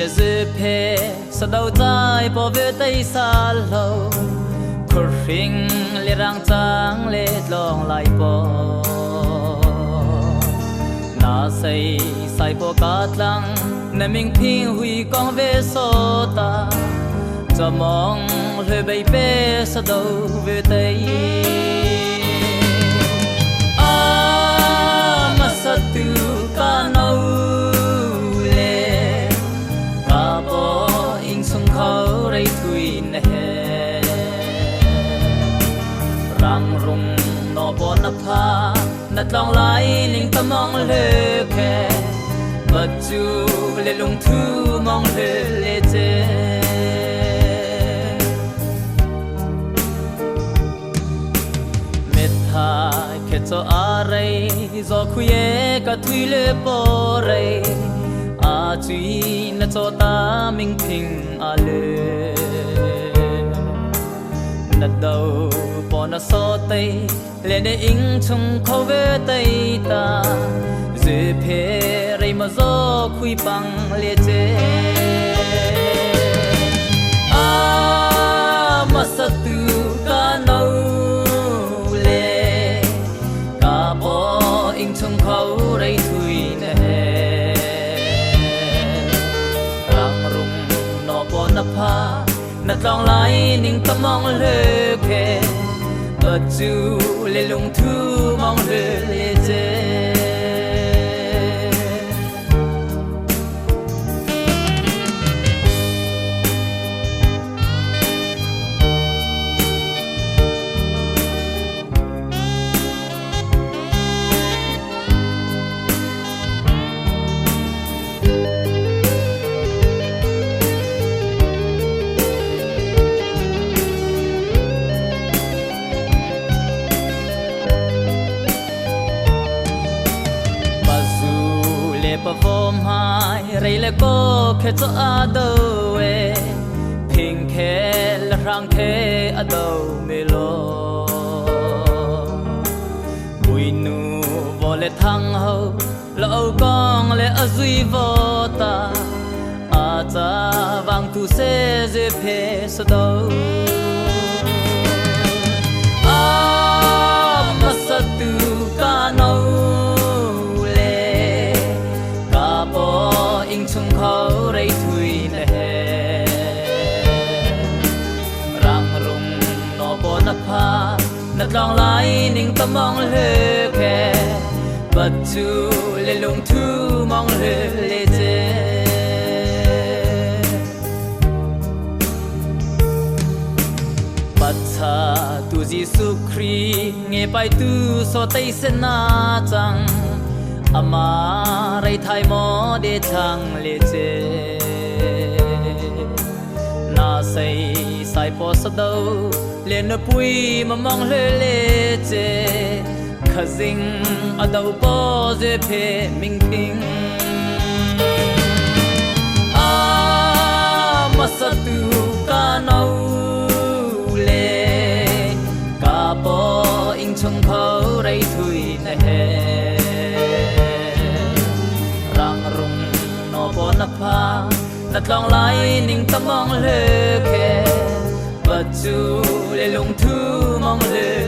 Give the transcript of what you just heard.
để giữ phê sao đâu trái bỏ về tay xa lâu khổ riêng lệ răng trắng lệ lòng lại bỏ na say say bỏ cát lăng nè mình phiền huy con về số ta cho mong lời bay bé sao đâu về tay mà sao từ ca nâu lệ ca bỏ in sung khâu rây thui nè răng rung nó bỏ nắp pha nát lòng lại linh tâm mong lệ khe bất chu lệ lung thu mong lệ lệ chê khét cho aray do khuye cả thui lệ po ray a chui na cho ta minh phình a lệ na đâu po na so tay lệ để in chung khâu về tay ta dễ phê ray mà do khui bằng lệ chê mà sa tu ca nâu chung khâu rây thui nè răng rung nó bỏ nắp pha nát lòng lại ninh tâm mong lệ khe bất chu lệ lung thu mong lệ lệ chê pa vom hai rei le ko khe cho a do e phing khe la rang khe a do me lo bui nu vo le thang ho lo kong le a zui vo ta a cha wang tu se je phe so do a ma sa tu ka no chung khâu rây thui nè răng rung nó bỏ nắp pha nát lòng lại ninh tâm mong lệ khe bất chu lệ lung thu mong lệ lệ chê bất cha tu Giêsu Christ nghe bài tu so tay sen na chăng ama ray thai mo de chang le che na say sai po sa đâu le na pui ma mong le le che khazing a đâu po je phe minh phing ma sa tu ca nâu le ca po in chung khâu ray thui nè nắp pha nát lòng lại ninh tâm mong lệ khe bất chu lệ lung thu mong lệ